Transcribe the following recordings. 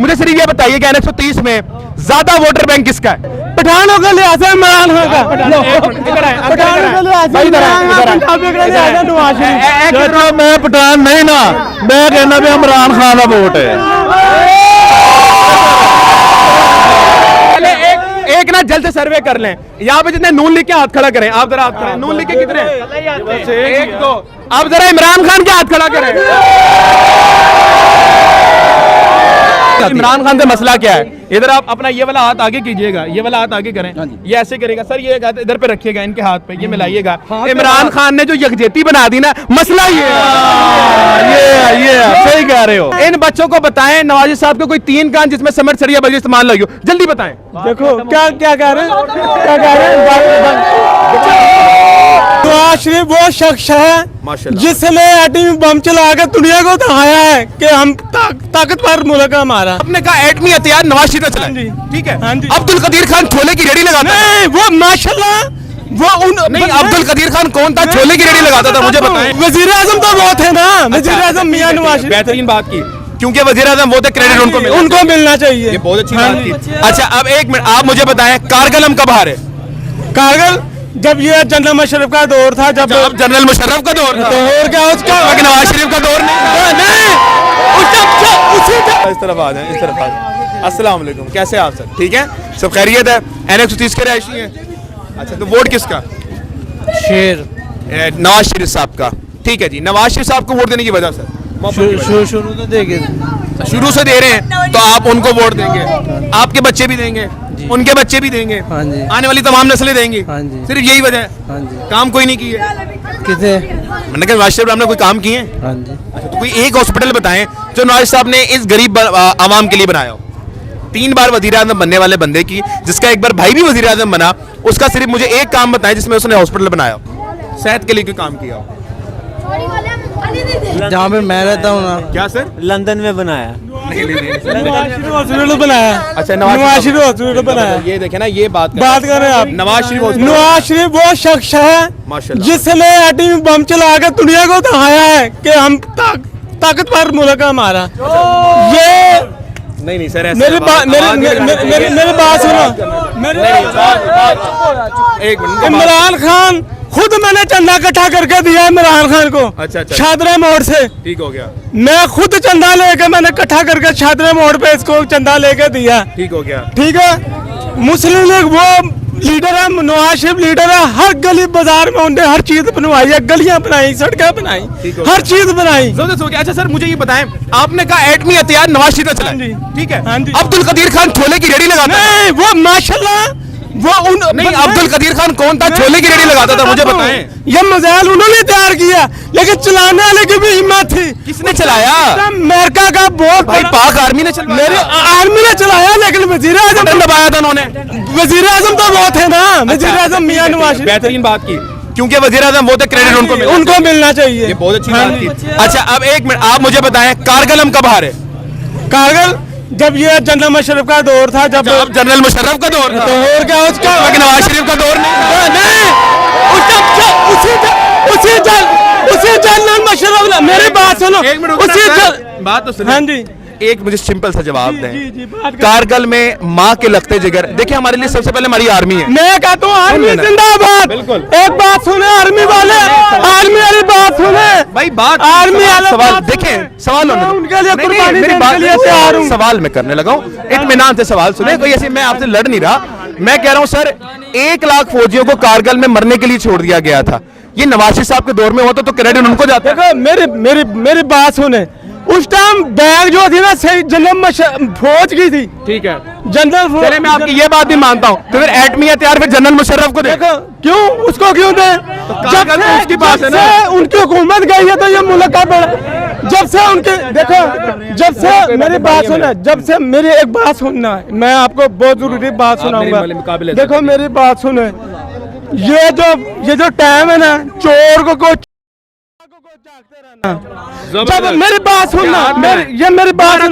मुझे सिर्फ ये बताइए कि NX-130 में ज्यादा वोटर बैंक किसका है? पठानों का लिहाज है इमरान खान का। पठानों का लिहाज है नवाज शरीफ। मैं पठान नहीं ना, मैं कहना भी इमरान खान का वोट है। एक ना जल्द से सर्वे कर लें, यहाँ पे जितने नून लिख के हाथ खड़ा करें। आप जरा हाथ खड़ा, नून लिख के कितने? एक दो। आप जरा इमरान खान के हाथ खड़ा करें। इमरान खान से मसला क्या है? इधर आप अपना ये वाला हाथ आगे कीजिएगा, ये वाला हाथ आगे करें, ये ऐसे करेगा सर, ये हाथ इधर पे रखिएगा, इनके हाथ पे ये मिलाइएगा। इमरान खान ने जो यकजहती बना दी ना, मसला ये सही कह रहे हो। इन बच्चों को बताएं नवाज साहब को कोई 3 कान जिसमें समर सरिया बजे इस्तेमाल लगी हो, जल्दी बताएं। देखो क्या क्या कह रहे हैं, क्या कह रहे हैं। नवाज शरीफ वो शख्स है जिसने एटमी बम चला के दुनिया को दिखाया है कि हम ताकतवर मुल्क है हमारा। आपने कहा एटमी हथियार नवाज शरीफ ने चलाए, ठीक है। अब्दुल कदीर खान छोले की रेडी लगाता नहीं, वो माशाल्लाह वो नहीं, अब्दुल कदीर खान कौन था छोले की रेडी लगाता था? मुझे बताएं। वजीर आजम तो वो थे ना, वजीर आजम मियां नवाज शरीफ। बेहतरीन बात की, क्योंकि वजीर आजम वो थे, क्रेडिट उनको मिलना चाहिए। ये बहुत अच्छी बात की। अच्छा अब एक मिनट, आप मुझे बताएं कारगिल हम कब हारे? कारगिल जब ये जनरल मुशर्रफ का दौर था, जब जनरल मुशर्रफ का दौर था, तो और क्या उसका नवाज शरीफ का दौर नहीं। इस तरफ आ जाए, इस तरफ आ जाए। अस्सलाम वालेकुम, कैसे आप सर? ठीक है, सब खैरियत है? NX-130 के रहायशी हैं? अच्छा, तो वोट किसका? शेर नवाज शरीफ साहब का। ठीक है जी, नवाज शरीफ साहब को वोट देने की वजह सर? शुरू तो देंगे, शुरू से दे रहे हैं, तो आप उनको वोट देंगे, आपके बच्चे भी देंगे, उनके बच्चे भी देंगे, आने वाली तमाम नस्लें देंगी। सिर्फ यही वजह है? काम कोई नहीं किए? मैंने कहा नवाज शरीफ आपने कोई काम किए? अच्छा, तो कोई एक हॉस्पिटल बताएं जो नवाज साहब ने इस गरीब आवाम के लिए बनाया हो। 3 बार वजीर आजम बनने वाले बंदे की, जिसका एक बार भाई भी वजीर आजम बना, उसका सिर्फ मुझे एक काम बताएं जिसमें उसने हॉस्पिटल बनाया, सेहत के लिए कोई काम किया हो। जहाँ पे मैं रहता हूँ ना। क्या सर? लंदन में बनाया। नहीं बनाया। अच्छा, नवाज शरीफ हॉस्पिटल बनाया। ये देखे ना, ये बात कर रहे हैं आप। नवाज शरीफ वो शख्स है जिसने एटमी बम चला के दुनिया को दिखाया है कि हम ताकतवर मुल्क है हमारा। ये नहीं सर, मेरी बात सुनो। एक मिनट, इमरान खान खुद मैंने चंदा इकट्ठा करके दिया इमरान खान को। अच्छा, शादरा मोड़ से। ठीक हो गया। मैं खुद चंदा लेके मैंने इकट्ठा करके शादरा मोड़ पे इसको चंदा लेके दिया। ठीक हो गया। ठीक है, मुस्लिम लीग वो लीडर है, नवाज शरीफ लीडर है। हर गली बाजार में उन्होंने हर चीज बनवाई है, गलियां बनाई, सड़कें बनाई, हर चीज बनाई। अच्छा सर, मुझे ये बताएं, आपने कहा एटमी हथियार नवाज शरीफ ने चलाए, ठीक है। अब्दुल कदीर खान छोले की रेडी लगाता है? वो माशाल्लाह वो नहीं, अब्दुल कदीर खान कौन था छोले की रेडी लगाता था? मुझे बताएं। ये मिसाइल उन्होंने तैयार किया, लेकिन चलाने वाले की भी हिम्मत थी। किसने चलाया? अमेरिका का बहुत भाई, पाक आर्मी ने चलाया। मेरी आर्मी ने चलाया, लेकिन वजीर आजम ने दबाया था उन्होंने। वजीर आजम तो वो थे ना, वजीर आजम मियां नवाज शरीफ। बेहतरीन बात की, क्योंकि वजीर आजम वो थे, क्रेडिट उनको मिलना चाहिए। ये बहुत अच्छी बात की। अच्छा अब एक मिनट, आप मुझे बताएं कारगिल हम कब हारे? कारगिल जब ये जनरल मुशर्रफ का दौर था, जब जनरल मुशर्रफ का दौर था, तो और क्या उसका नवाज शरीफ का दौर नहीं। उसी जनरल मुशर्रफ। मेरी बात सुनो, बात तो सुनो। हाँ जी, एक मुझे सिंपल सा जवाब दें। कारगिल में माँ के लगते जिगर, देखिए हमारे लिए सबसे पहले हमारी आर्मी है। मैं कहता हूँ आर्मी जिंदाबाद। बिल्कुल। एक बात सुने आर्मी वाले, आर्मी वाली बात सुने भाई। बात आर्मी वाले सवाल देखें, सवाल उनके लिए कुर्बानी देने के लिए तैयार हूं। सवाल मैं करने लगा हूँ, इत्मीनान से सवाल सुने। कोई ऐसे मैं आपसे लड़ नहीं रहा, मैं कह रहा हूँ सर 1 लाख फौजियों को कारगिल में मरने के लिए छोड़ दिया गया था। ये नवाज शरीफ साहब के दौर में होता तो क्रेडिट उनको जाता। देखो मेरी बात सुने, उस टाइम बैग जो थी ना जनरल फौज की थी, ठीक है, जनरल फौज। चले मैं आपकी ये बात भी मानता हूँ, तो फिर एटमी हथियार फिर जनरल मुशर्रफ को देखो क्यों, उसको क्यों दे? जब से उसके पास है ना, उनकी हुकूमत गई है तो ये मुल्क का बड़ा। जब से उनके देखो, जब से मेरी बात सुना, जब से मेरी एक बात सुनना, मैं आपको बहुत जरूरी बात सुनाऊंगा। देखो मेरी बात सुने, ये जो टाइम है ना, चोर को जब मेरी बात सुनना, मेरी बात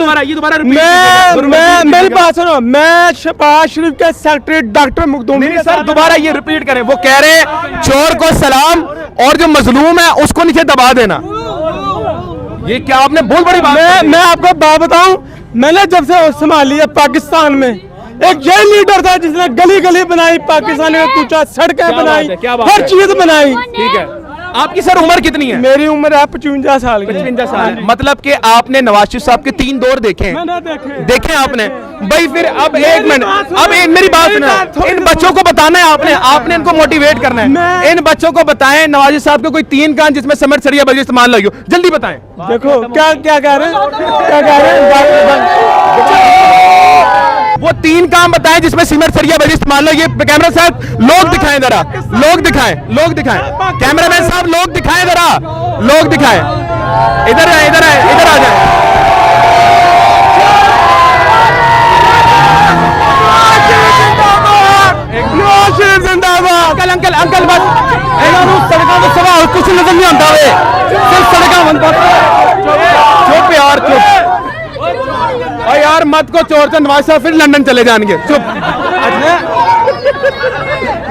मेरी बात सुनो। मैं शहबाज शरीफ के सेक्रेटरी डॉक्टर मखदूम सर दोबारा ये रिपीट करें। वो कह रहे हैं चोर को सलाम और जो मजलूम है उसको नीचे दबा देना। ये क्या आपने बहुत बड़ी बात। मैं आपको बात बताऊं, मैंने जब से संभाली है पाकिस्तान में, एक यही लीडर था जिसने गली गली बनाई, पाकिस्तान में पूछा, सड़कें बनाई, हर चीज बनाई। ठीक है, आपकी सर उम्र कितनी है? मेरी उम्र है 55 साल की। 55 साल, मतलब कि आपने नवाज शरीफ साहब के 3 दौर देखे हैं। मैंने देखे आपने भाई। फिर अब एक मिनट, अब मेरी बात सुनो, इन बच्चों को बताना है आपने इनको मोटिवेट करना है। इन बच्चों को बताएं नवाज शरीफ साहब के कोई 3 काम जिसमें समर सरिया बजी इस्तेमाल लगी हो, जल्दी बताएं। देखो क्या क्या कह रहे हैं, क्या कह रहे हैं, वो 3 काम बताएं जिसमें सीमेंट सरिया बजी इस्तेमाल हो। ये कैमरा साहब लोग दिखाएं जरा, लोग दिखाएं कैमरामैन साहब, लोग दिखाएं जरा, लोग दिखाएं। इधर आए, इधर आ जाए। अंकल बस सड़कों को सवाल कुछ नजर नहीं आता वे, सिर्फ चुप यार, चुप। और यार मत को चोर से नवाज साहब फिर लंदन चले जाएंगे, चुप।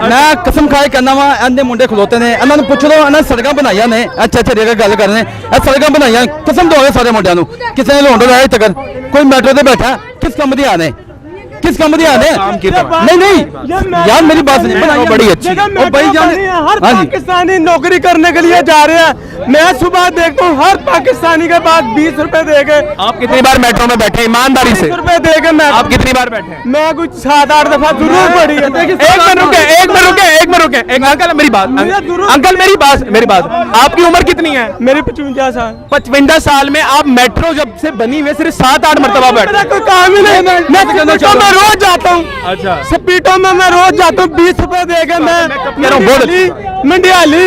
मैं कसम खाए कहना वा, इन्हें मुंडे खलोते ने, इन्होंने पूछ लो, इन्हें सड़क बनाई ने, अच्छा गल कर रहे हैं, सड़क बनाई, कसम दो सारे मुंडिया किसी ने लोड लाया तक कोई मैट्रो से बैठा, किस कम दी आने, किस कम दी आने? नहीं यार मेरी बात नहीं, बड़ी अच्छी हर पाकिस्तानी नौकरी करने के लिए जा रहे हैं। मैं सुबह देखता हूँ हर पाकिस्तानी के पास 20 रुपए दे के। आप कितनी बार मेट्रो में बैठे ईमानदारी से? 20 रुपए दे के मैं, आप कितनी बार बैठे? मैं कुछ 7-8 दफा जरूर पड़ी है। एक मिनट, अंकल मेरी बात, अंकल मेरी बात, आपकी उम्र कितनी है? मेरी 55 साल। 55 साल में आप मेट्रो जब से बनी हुई सिर्फ 7-8 मरतबा बैठे? कोई काम ही नहीं, मैं रोज जाता हूँ। अच्छा, स्पीडों में मैं रोज जाता हूँ, 20 रुपए दे के मैं मंडियाली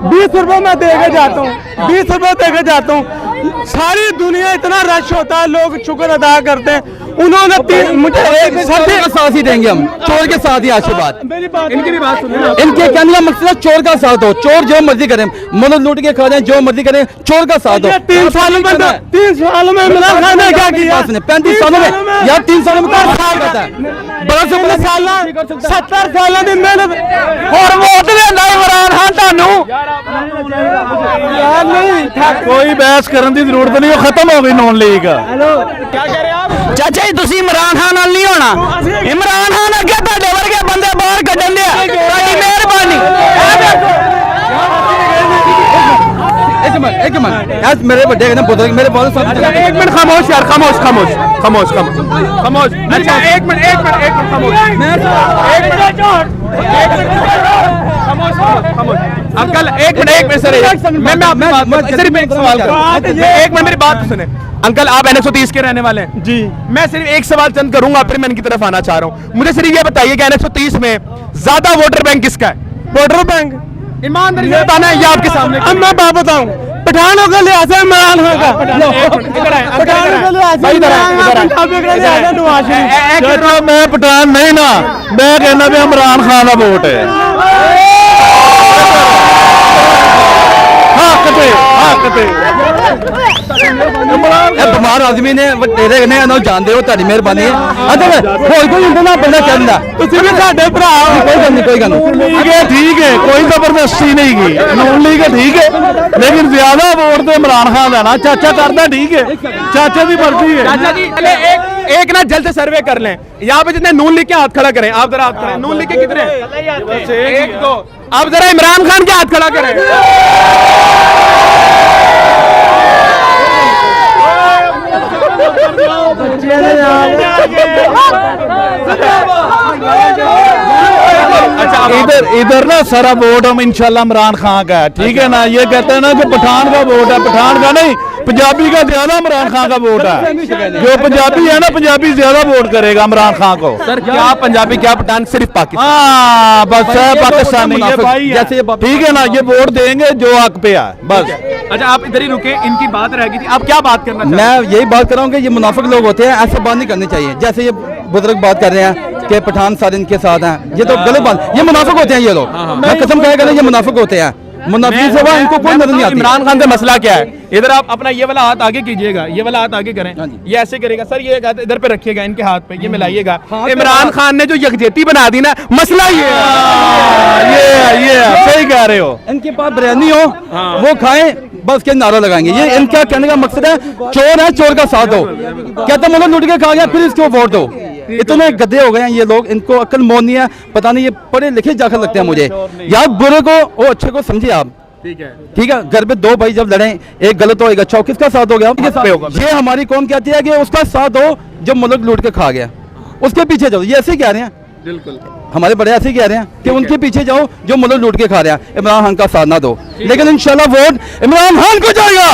20 रुपए मैं दे के जाता हूँ, 20 रुपए दे के जाता हूँ। सारी दुनिया इतना रश होता है, लोग शुक्र अदा करते हैं। उन्होंने मुझे एक साथ ही देंगे हम, चोर के साथ ही। आज बात इनकी भी बात सुनिए, इनके कहने का मकसद है चोर का साथ हो, चोर जो मर्जी करें, मतलब लूट के खा जाए, जो मर्जी करें, चोर का साथ हो। 3 सालों में इमरान खान ने क्या किया? 35 सालों में यार, 3 सालों में क्या साल करता है? बड़ा 70 साल की मेहनत और वोट देना इमरान खान तानू यार नहीं कोई बहस करने की जरूरत नहीं, खत्म हो गई नॉन लीग। क्या कह रहे हैं आप? चाचा जी तुसी इमरान खान नाल नहीं होना, इमरान खान अगे ਤੁਹਾਡੇ ਵਰਗੇ ਬੰਦੇ ਬਾਹਰ ਕੱਢਣ ਦਿਆ, ਤੁਹਾਡੀ ਮਿਹਰਬਾਨੀ। एक मिनट यार, मेरे बड़े कहने बुजुर्ग मेरे बहुत सब। एक मिनट खामोश यार, खामोश। अच्छा एक मिनट खामोश। अंकल एक मिनट सर, मैं एक सवाल करूं, एक मिनट मेरी बात सुने। अंकल आप NX-130 के रहने वाले हैं जी। मैं सिर्फ एक सवाल चंद करूंगा, फिर मैं इनकी तरफ आना चाह रहा हूं। मुझे सिर्फ ये बताइए कि NX-130 में ज्यादा वोटर बैंक किसका है? वोटर बैंक ईमानदारी से बताना है, ये आपके सामने। अब मैं बात बताऊं, पठानों के लिहाज से इमरान खान का, पठानों के लिहाज से नवाज शरीफ। मैं पठान नहीं ना, मैं कहना भी इमरान खान का वोट है। बीमार आदमी ने तेरे ने जानते हो, तारी मेहरबानी है। होर कोई ना बंदा कहना तुसी भी साडे भरा हो, कोई गल नहीं, ठीक है, कोई जबरदस्ती नहीं की, नून लीग ठीक है, लेकिन ज्यादा वोट तो इमरान खान देना। चाचा करता ठीक है, चाचा की मर्जी है। चाचा जी पहले एक ना जल्द से सर्वे कर लें, यहाँ पे जितने नून लीग के हाथ खड़ा करें। आप जरा हाथ खड़े, नून लीग के कितने? 1 2। आप जरा इमरान खान के हाथ खड़ा करें। इधर ना सारा वोट हम इंशाल्लाह इमरान खान का है, ठीक है ना। ये कहते हैं ना कि पठान का वोट है, पठान का नहीं, पंजाबी का ज्यादा इमरान खान का वोट है। जो पंजाबी है ना, पंजाबी ज्यादा वोट करेगा इमरान खान को। सर क्या पंजाबी क्या पठान, सिर्फ पाकिस्तान? हाँ बस है, पाकिस्तानी है भाई, जैसे ठीक है ना। ये वोट देंगे जो हक पे है बस। अच्छा आप इधर ही रुके, इनकी बात रह गई थी, आप क्या बात करना चाहते मैं यही बात कर रहा हूँ कि ये मुनाफिक लोग होते हैं, ऐसे बात नहीं करनी चाहिए। जैसे ये बुजुर्ग बात कर रहे हैं कि पठान सारे इनके साथ हैं, ये तो गलत बात, ये मुनाफिक होते हैं ये लोग। मैं कसम खाया कर, ये मुनाफिक होते हैं, मुनाफिक से वहाँ इनको कोई नजर नहीं आती। इमरान खान से मसला क्या है? इधर आप अपना ये वाला हाथ आगे कीजिएगा, ये वाला हाथ आगे करें, ये ऐसे करेगा सर, ये हाथ इधर पे रखिएगा, इनके हाथ पे ये मिलाइएगा। इमरान खान ने जो यकजहती बना दी ना, मसला ये सही कह रहे हो। इनके पास बिरयानी हो वो खाएं, बस के नारा लगाएंगे। ये इनका कहने का मकसद है चोर का साथ दो, कहते मुल्क लूट के खा गया फिर इसको वोट दो। इतने गधे हो गए हैं ये लोग, इनको अक्ल मौत नहीं है, पता नहीं ये पढ़े लिखे जाकर लगते हैं मुझे। यार बुरे को वो अच्छे को समझिए आप, ठीक है। घर पे दो भाई जब लड़े, एक गलत हो एक अच्छा हो, किसका साथ हो गया? ये हमारी कौम कहती है कि उसका साथ दो जो मुल्क लूट के खा गया, उसके पीछे जाओ। ये ऐसे ही कह रहे हैं, बिल्कुल हमारे बड़े ऐसे ही कह रहे हैं कि उनके पीछे जाओ जो मुल्क लूट के खा रहे हैं, इमरान खान का साथ ना दो। लेकिन इंशाल्लाह वोट इमरान खान को जाएगा।